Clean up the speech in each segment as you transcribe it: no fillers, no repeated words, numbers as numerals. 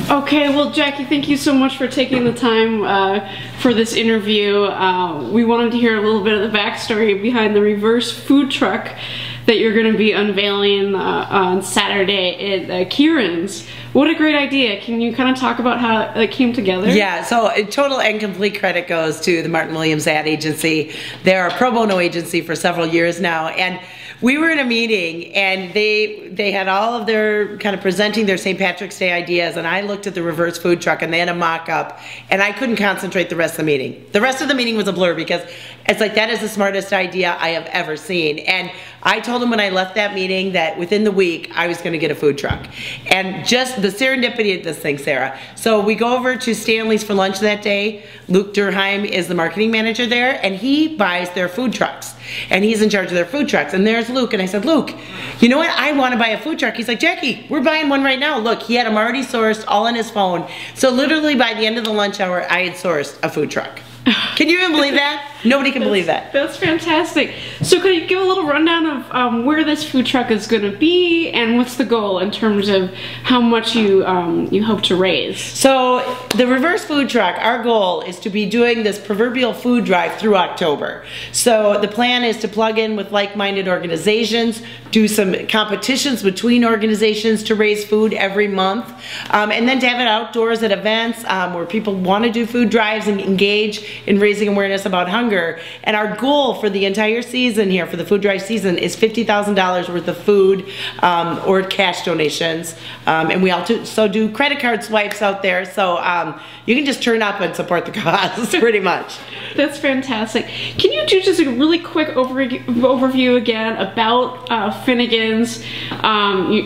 Okay, well, Jackie, thank you so much for taking the time for this interview. We wanted to hear a little bit of the backstory behind the reverse food truck that you're going to be unveiling on Saturday at Kieran's. What a great idea. Can you kind of talk about how it came together? Yeah, so total and complete credit goes to the Martin Williams Ad Agency. They're a pro bono agency for several years now, and we were in a meeting and they had all of their kind of presenting their St. Patrick's Day ideas, and I looked at the reverse food truck and they had a mock-up, and I couldn't concentrate the rest of the meeting. The rest of the meeting was a blur because it's like, that is the smartest idea I have ever seen. And I told them when I left that meeting that within the week I was going to get a food truck. And just the serendipity of this thing, Sarah. So we go over to Stanley's for lunch that day. Luke Durheim is the marketing manager there, and he buys their food trucks. And he's in charge of their food trucks. And there's Luke, and I said, Luke, you know what? I want to buy a food truck. He's like, Jackie, we're buying one right now. Look, he had them already sourced, all on his phone. So literally by the end of the lunch hour, I had sourced a food truck. Can you even believe that? Nobody can believe that. That's fantastic. So could you give a little rundown of where this food truck is going to be and what's the goal in terms of how much you hope to raise? So the reverse food truck, our goal is to be doing this proverbial food drive through October. So the plan is to plug in with like-minded organizations, do some competitions between organizations to raise food every month, and then to have it outdoors at events where people want to do food drives and engage in raising awareness about hunger. And our goal for the entire season here, for the food drive season, is $50,000 worth of food or cash donations. And we also do credit card swipes out there, so you can just turn up and support the cause, pretty much. That's fantastic. Can you do just a really quick overview again about Finnegans?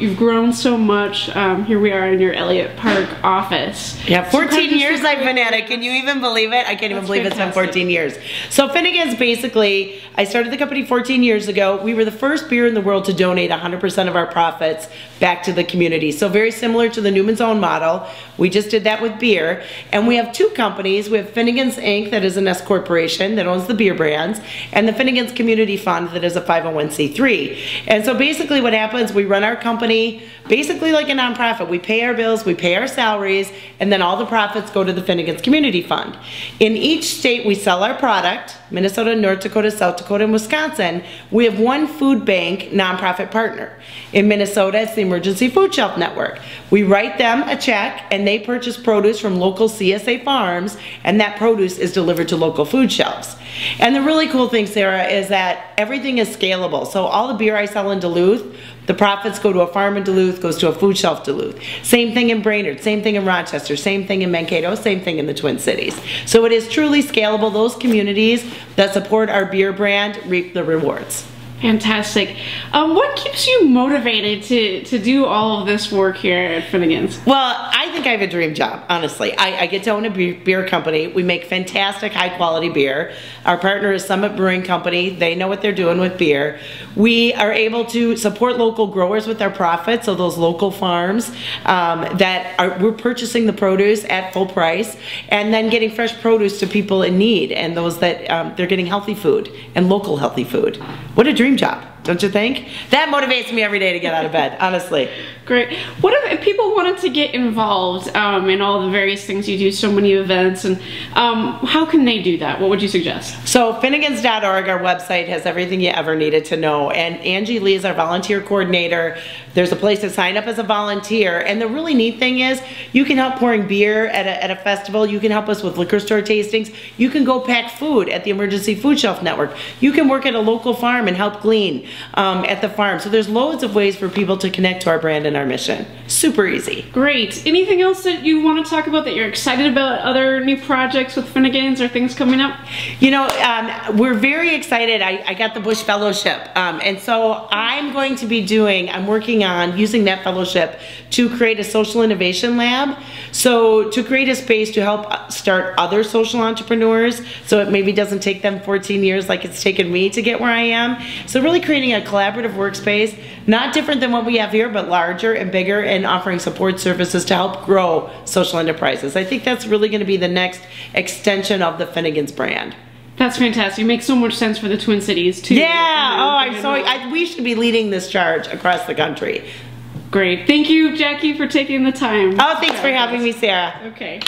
You've grown so much. Here we are in your Elliott Park office. Yeah, 14 years I've been at it. Can you even believe it? I can't even believe it's been 14 years. So Finnegans, basically, I started the company 14 years ago. We were the first beer in the world to donate 100% of our profits back to the community. So very similar to the Newman's Own model. We just did that with beer. And we have two companies. We have Finnegans Inc. that is an S corporation that owns the beer brands, and the Finnegans Community Fund that is a 501c3. And so basically what happens, we run our company basically like a nonprofit. We pay our bills, we pay our salaries, and then all the profits go to the Finnegans Community Fund. In each state we sell our product, Minnesota, North Dakota, South Dakota, and Wisconsin. We have one food bank nonprofit partner. In Minnesota, it's the Emergency Food Shelf Network. We write them a check and they purchase produce from local CSA farms, and that produce is delivered to local food shelves. And the really cool thing, Sarah, is that everything is scalable. So all the beer I sell in Duluth, the profits go to a farm in Duluth, goes to a food shelf Duluth. Same thing in Brainerd, same thing in Rochester, same thing in Mankato, same thing in the Twin Cities. So it is truly scalable. Those communities that support our beer brand reap the rewards. Fantastic. What keeps you motivated to do all of this work here at Finnegans? Well, I think I have a dream job, honestly. I get to own a beer company. We make fantastic, high-quality beer. Our partner is Summit Brewing Company. They know what they're doing with beer. We are able to support local growers with our profits, so those local farms we're purchasing the produce at full price and then getting fresh produce to people in need, and those that they're getting healthy food and local healthy food. What a dream job, don't you think? That motivates me every day to get out of bed, honestly. Great. What if people wanted to get involved in all the various things you do, so many events, and how can they do that? What would you suggest? So Finnegans.org, our website, has everything you ever needed to know. And Angie Lee is our volunteer coordinator. There's a place to sign up as a volunteer. And the really neat thing is you can help pouring beer at a festival. You can help us with liquor store tastings. You can go pack food at the Emergency Food Shelf Network. You can work at a local farm and help glean at the farm. So there's loads of ways for people to connect to our brand and our mission. Super easy. Great. Anything else that you want to talk about that you're excited about? Other new projects with Finnegans or things coming up? You know, we're very excited. I got the Bush Fellowship. And so I'm working on using that fellowship to create a social innovation lab. So to create a space to help start other social entrepreneurs, so it maybe doesn't take them 14 years like it's taken me to get where I am. So really creating a collaborative workspace, not different than what we have here, but larger and bigger, and offering support services to help grow social enterprises. I think that's really going to be the next extension of the Finnegans brand. That's fantastic. It makes so much sense for the Twin Cities too. Yeah. Oh, we should be leading this charge across the country. Great. Thank you, Jackie, for taking the time. Oh, thanks for having me, Sarah. Okay.